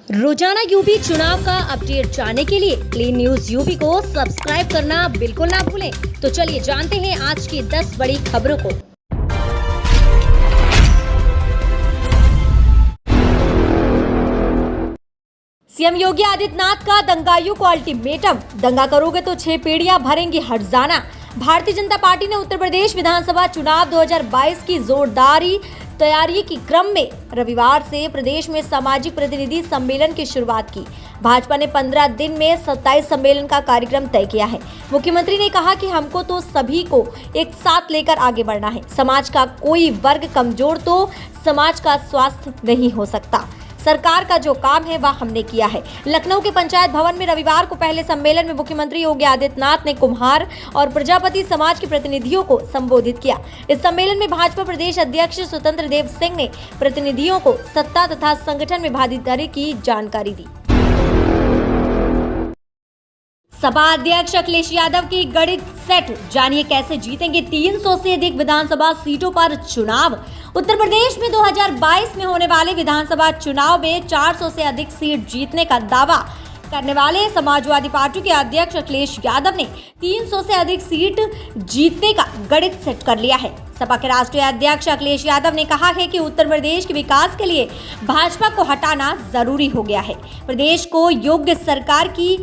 रोजाना यूपी चुनाव का अपडेट जानने के लिए क्लीन न्यूज यूपी को सब्सक्राइब करना बिल्कुल ना भूलें। तो चलिए जानते हैं आज की 10 बड़ी खबरों को। सीएम योगी आदित्यनाथ का दंगाइयों को अल्टीमेटम, दंगा करोगे तो 6 पीढ़ियां भरेंगी हर्जाना। भारतीय जनता पार्टी ने उत्तर प्रदेश विधानसभा चुनाव 2022 की जोरदारी तैयारी के क्रम में रविवार से प्रदेश में सामाजिक प्रतिनिधि सम्मेलन की शुरुआत की। भाजपा ने 15 दिन में 27 सम्मेलन का कार्यक्रम तय किया है। मुख्यमंत्री ने कहा कि हमको तो सभी को एक साथ लेकर आगे बढ़ना है। समाज का कोई वर्ग कमजोर तो समाज का स्वास्थ्य नहीं हो सकता। सरकार का जो काम है वह हमने किया है। लखनऊ के पंचायत भवन में रविवार को पहले सम्मेलन में मुख्यमंत्री योगी आदित्यनाथ ने कुम्हार और प्रजापति समाज के प्रतिनिधियों को संबोधित किया। इस सम्मेलन में भाजपा प्रदेश अध्यक्ष स्वतंत्र देव सिंह ने प्रतिनिधियों को सत्ता तथा संगठन में भागीदारी की जानकारी दी। सपा अध्यक्ष अखिलेश यादव की गणित सेट, जानिए कैसे जीतेंगे 300 से अधिक विधानसभा सीटों पर चुनाव। उत्तर प्रदेश में 2022 में होने वाले विधानसभा चुनाव में 400 से अधिक सीट जीतने का दावा करने वाले समाजवादी पार्टी के अध्यक्ष अखिलेश यादव ने 300 से अधिक सीट जीतने का गणित सेट कर लिया है। सपा के राष्ट्रीय अध्यक्ष अखिलेश यादव ने कहा है कि उत्तर प्रदेश के विकास के लिए भाजपा को हटाना जरूरी हो गया है। प्रदेश को योग्य सरकार की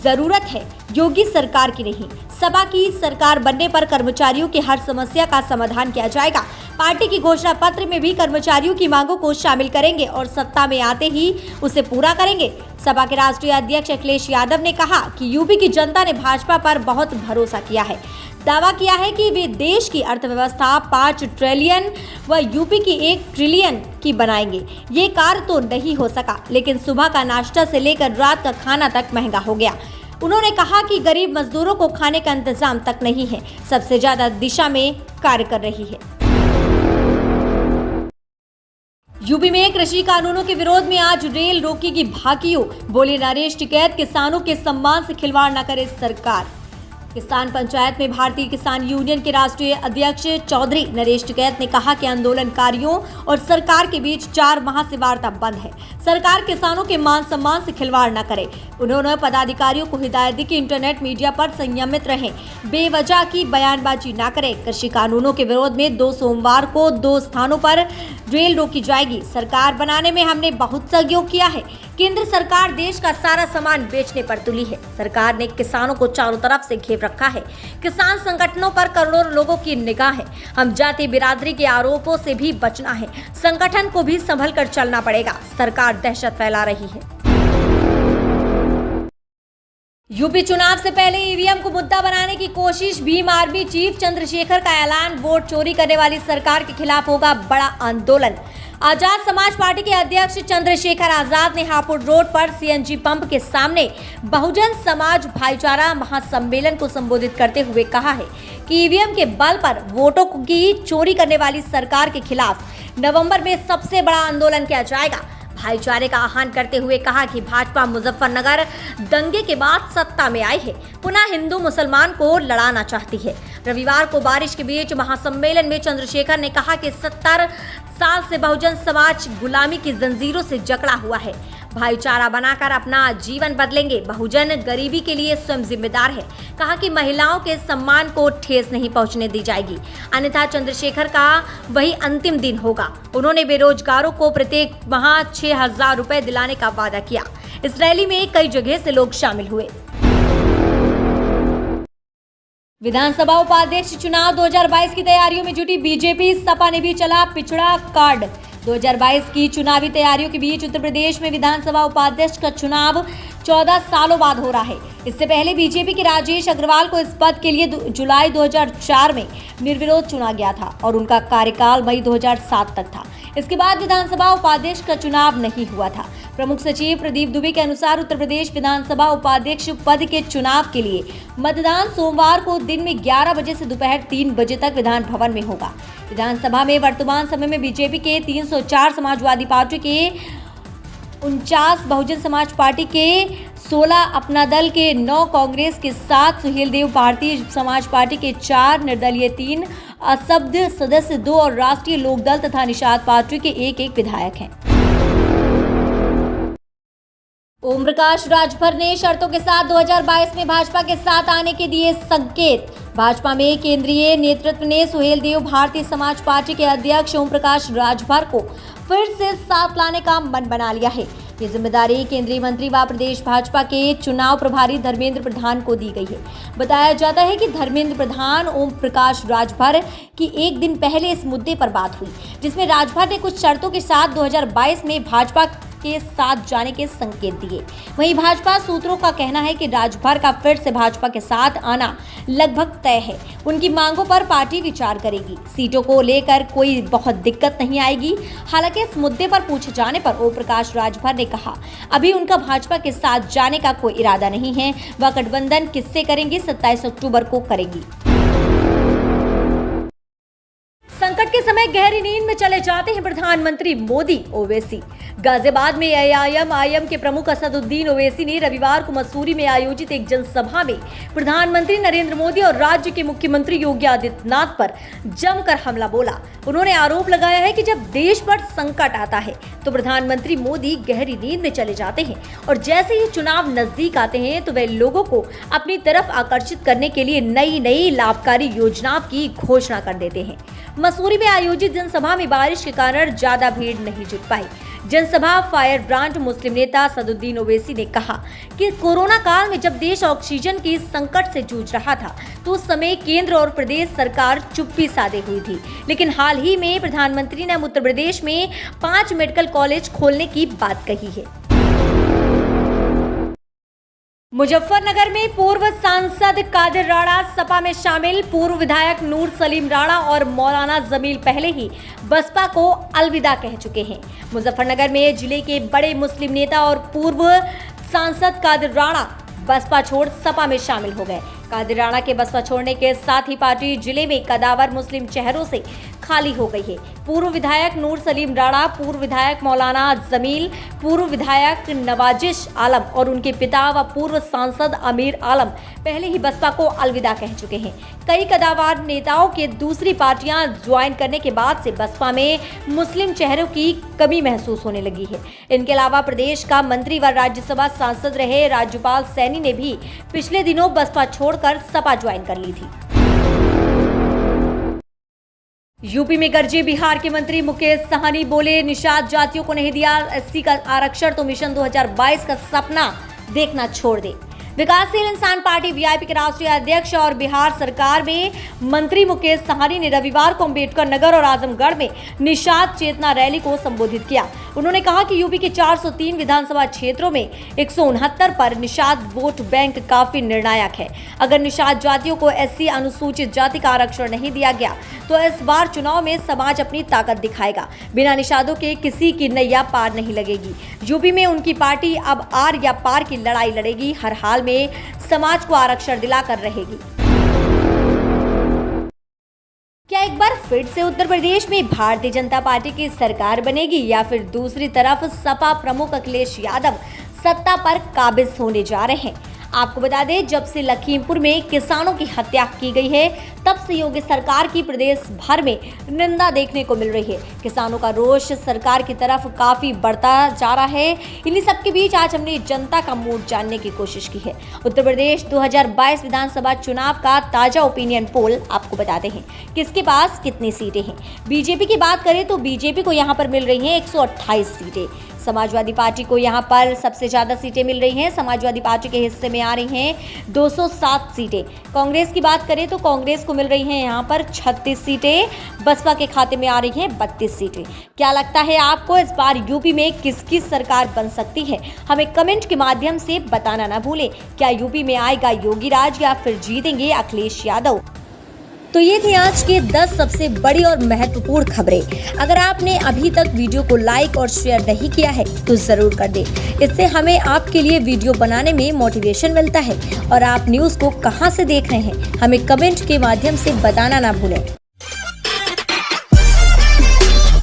जरूरत है, योगी सरकार की नहीं। सपा की सरकार बनने पर कर्मचारियों की हर समस्या का समाधान किया जाएगा। पार्टी की घोषणा पत्र में भी कर्मचारियों की मांगों को शामिल करेंगे और सत्ता में आते ही उसे पूरा करेंगे। सपा के राष्ट्रीय अध्यक्ष अखिलेश यादव ने कहा कि यूपी की जनता ने भाजपा पर बहुत भरोसा किया है। दावा किया है कि वे देश की अर्थव्यवस्था 5 ट्रिलियन व यूपी की 1 ट्रिलियन की बनाएंगे। ये कार्य तो नहीं हो सका, लेकिन सुबह का नाश्ता से लेकर रात का खाना तक महंगा हो गया। उन्होंने कहा कि गरीब मजदूरों को खाने का इंतजाम तक नहीं है। सबसे ज्यादा दिशा में कार्य कर रही है। यूपी में कृषि कानूनों के विरोध में आज रेल रोकेगी भाकियों, बोले नरेश टिकैत, किसानों के सम्मान से खिलवाड़ न करे सरकार। किसान पंचायत में भारतीय किसान यूनियन के राष्ट्रीय अध्यक्ष चौधरी नरेश टिकैत ने कहा कि आंदोलनकारियों और सरकार के बीच 4 माह से वार्ता बंद है। सरकार किसानों के मान सम्मान से खिलवाड़ न करे। उन्होंने पदाधिकारियों को हिदायत दी कि इंटरनेट मीडिया पर संयमित रहें, बेवजह की बयानबाजी न करें। कृषि कानूनों के विरोध में 2 सोमवार को 2 स्थानों पर रेल रोकी जाएगी। सरकार बनाने में हमने बहुत सहयोग किया है। केंद्र सरकार देश का सारा सामान बेचने पर तुली है। सरकार ने किसानों को चारों तरफ से घेर रखा है। किसान संगठनों पर करोड़ों लोगों की निगाह है। हम जाति बिरादरी के आरोपों से भी बचना है। संगठन को भी संभल कर चलना पड़ेगा। सरकार दहशत फैला रही है। यूपी चुनाव से पहले ईवीएम को मुद्दा बनाने की कोशिश, भीम आर्मी चीफ चंद्रशेखर का ऐलान, वोट चोरी करने वाली सरकार के खिलाफ होगा बड़ा आंदोलन। आजाद समाज पार्टी के अध्यक्ष चंद्रशेखर आजाद ने हापुड़ रोड पर सीएनजी पंप के सामने बहुजन समाज भाईचारा महासम्मेलन को संबोधित करते हुए कहा है कि ईवीएम के बल पर वोटों की चोरी करने वाली सरकार के खिलाफ नवंबर में सबसे बड़ा आंदोलन किया जाएगा। भाईचारे का आह्वान करते हुए कहा कि भाजपा मुजफ्फरनगर दंगे के बाद सत्ता में आई है, पुनः हिंदू मुसलमान को लड़ाना चाहती है। रविवार को बारिश के बीच महासम्मेलन में चंद्रशेखर ने कहा कि 70 साल से बहुजन समाज गुलामी की जंजीरों से जकड़ा हुआ है। भाईचारा बनाकर अपना जीवन बदलेंगे। बहुजन गरीबी के लिए स्वयं जिम्मेदार है। कहा कि महिलाओं के सम्मान को ठेस नहीं पहुंचने दी जाएगी, अन्यथा चंद्रशेखर का वही अंतिम दिन होगा। उन्होंने बेरोजगारों को प्रत्येक माह 6,000 रुपए दिलाने का वादा किया। इस रैली में कई जगह से लोग शामिल हुए। विधानसभा उपाध्यक्ष चुनाव 2022 की तैयारियों में जुटी बीजेपी, सपा ने भी चला पिछड़ा कार्ड। 2022 की चुनावी तैयारियों के बीच उत्तर प्रदेश में विधानसभा उपाध्यक्ष का चुनाव 14 सालों बाद हो रहा है। इससे पहले बीजेपी के राजेश अग्रवाल को इस पद के लिए जुलाई 2004 में निर्विरोध चुना गया था और उनका कार्यकाल मई 2007 तक था। इसके बाद विधानसभा उपाध्यक्ष का चुनाव नहीं हुआ था। प्रमुख सचिव प्रदीप दुबे के अनुसार उत्तर प्रदेश विधानसभा उपाध्यक्ष पद के चुनाव के लिए मतदान सोमवार को दिन में 11 बजे से दोपहर 3 बजे तक विधान भवन में होगा। विधानसभा में वर्तमान समय में बीजेपी के 304, समाजवादी पार्टी के 49, बहुजन समाज पार्टी के 16, अपना दल के 9, कांग्रेस के 7, सुहेलदेव भारतीय समाज पार्टी के 4, निर्दलीय 3, असभ्य सदस्य 2 और राष्ट्रीय लोकदल तथा निषाद पार्टी के 1-1 विधायक हैं। ओम प्रकाश राजभर ने शर्तों के साथ 2022 में भाजपा के साथ आने के दिए संकेत। भाजपा में केंद्रीय नेतृत्व ने सुहेलदेव भारतीय समाज पार्टी के अध्यक्ष ओम प्रकाश राजभर को फिर से साथ लाने का मन बना लिया है। ये जिम्मेदारी केंद्रीय मंत्री व प्रदेश भाजपा के चुनाव प्रभारी धर्मेंद्र प्रधान को दी गई है। बताया जाता है कि धर्मेंद्र प्रधान ओम प्रकाश राजभर की एक दिन पहले इस मुद्दे पर बात हुई, जिसमें राजभर ने कुछ शर्तों के साथ 2022 में भाजपा के साथ जाने के संकेत दिए। वहीं भाजपा सूत्रों का कहना है कि राजभर का फिर से भाजपा के साथ आना लगभग तय है। उनकी मांगों पर पार्टी विचार करेगी। सीटों को लेकर कोई बहुत दिक्कत नहीं आएगी। हालांकि इस मुद्दे पर पूछे जाने पर ओम प्रकाश राजभर ने कहा, अभी उनका भाजपा के साथ जाने का कोई इरादा नहीं है। वह गठबंधन किससे करेंगे, 27 अक्टूबर को करेंगी। संकट के समय गहरी नींद में चले जाते हैं प्रधानमंत्री मोदी। ओवैसी गाजियाबाद में एआईएम के प्रमुख असदुद्दीन ओवैसी ने रविवार को मसूरी में आयोजित एक जनसभा में प्रधानमंत्री नरेंद्र मोदी और राज्य के मुख्यमंत्री योगी आदित्यनाथ पर जमकर हमला बोला। उन्होंने आरोप लगाया है कि जब देश पर संकट आता है तो प्रधानमंत्री मोदी गहरी नींद में चले जाते हैं और जैसे ही चुनाव नजदीक आते हैं तो वे लोगों को अपनी तरफ आकर्षित करने के लिए नई लाभकारी योजनाओं की घोषणा कर देते हैं। मसूरी में आयोजित जनसभा में बारिश के कारण ज्यादा भीड़ नहीं जुट पाई। जनसभा फायर ब्रांड मुस्लिम नेता असदुद्दीन ओवैसी ने कहा कि कोरोना काल में जब देश ऑक्सीजन के संकट से जूझ रहा था तो उस समय केंद्र और प्रदेश सरकार चुप्पी साधे हुई थी, लेकिन हाल ही में प्रधानमंत्री ने उत्तर प्रदेश में 5 मेडिकल कॉलेज खोलने की बात कही है। मुजफ्फरनगर में पूर्व सांसद कादिर राणा सपा में शामिल। पूर्व विधायक नूर सलीम राणा और मौलाना जमील पहले ही बसपा को अलविदा कह चुके हैं। मुजफ्फरनगर में जिले के बड़े मुस्लिम नेता और पूर्व सांसद कादिर राणा बसपा छोड़ सपा में शामिल हो गए। कादिर राणा के बसपा छोड़ने के साथ ही पार्टी जिले में कदावर मुस्लिम चेहरों से खाली हो गई है। पूर्व विधायक नूर सलीम राणा, पूर्व विधायक मौलाना जमील, पूर्व विधायक नवाजिश आलम और उनके पिता व पूर्व सांसद आमिर आलम पहले ही बसपा को अलविदा कह चुके हैं। कई कदावर नेताओं के दूसरी पार्टियां ज्वाइन करने के बाद से बसपा में मुस्लिम चेहरों की कमी महसूस होने लगी है। इनके अलावा प्रदेश का मंत्री व राज्यसभा सांसद रहे राज्यपाल सैनी ने भी पिछले दिनों बसपा छोड़कर सपा ज्वाइन कर ली थी। यूपी में गरजे बिहार के मंत्री मुकेश सहनी बोले, निषाद जातियों को नहीं दिया एससी का आरक्षण तो मिशन 2022 का सपना देखना छोड़ दे। विकासशील इंसान पार्टी वीआईपी के राष्ट्रीय अध्यक्ष और बिहार सरकार में मंत्री मुकेश सहनी ने रविवार को अम्बेडकर नगर और आजमगढ़ में निषाद चेतना रैली को संबोधित किया। उन्होंने कहा कि यूपी के 403 विधानसभा क्षेत्रों में 169 पर निषाद वोट बैंक काफी निर्णायक है। अगर निषाद जातियों को एससी अनुसूचित जाति का आरक्षण नहीं दिया गया तो इस बार चुनाव में समाज अपनी ताकत दिखाएगा। बिना निषादों के किसी की नैया पार नहीं लगेगी। यूपी में उनकी पार्टी अब आर या पार की लड़ाई लड़ेगी। हर हाल में समाज को आरक्षण दिलाकर रहेगी। क्या एक बार फिर से उत्तर प्रदेश में भारतीय जनता पार्टी की सरकार बनेगी या फिर दूसरी तरफ सपा प्रमुख अखिलेश यादव सत्ता पर काबिज होने जा रहे हैं? आपको बता दें, जब से लखीमपुर में किसानों की हत्या की गई है तब से योगी सरकार की प्रदेश भर में निंदा देखने को मिल रही है। किसानों का रोष सरकार की तरफ काफी बढ़ता जा रहा है। इन्हीं सबके बीच आज हमने जनता का मूड जानने की कोशिश की है। उत्तर प्रदेश 2022 विधानसभा चुनाव का ताजा ओपिनियन पोल आपको बताते हैं किसके पास कितनी सीटें हैं। बीजेपी की बात करें तो बीजेपी को यहाँ पर मिल रही हैं 128 सीटें। समाजवादी पार्टी को यहाँ पर सबसे ज्यादा सीटें मिल रही हैं। समाजवादी पार्टी के हिस्से में आ रही हैं 207 सीटें। कांग्रेस की बात करें तो कांग्रेस को मिल रही हैं यहाँ पर 36 सीटें। बसपा के खाते में आ रही हैं 32 सीटें। क्या लगता है आपको इस बार यूपी में किसकी सरकार बन सकती है? हमें कमेंट के माध्यम से बताना ना भूलें। क्या यूपी में आएगा योगी राज या फिर जीतेंगे अखिलेश यादव? तो ये थी आज के 10 सबसे बड़ी और महत्वपूर्ण खबरें। अगर आपने अभी तक वीडियो को लाइक और शेयर नहीं किया है तो जरूर कर दें। इससे हमें आपके लिए वीडियो बनाने में मोटिवेशन मिलता है। और आप न्यूज़ को कहां से देख रहे हैं हमें कमेंट के माध्यम से बताना ना भूलें।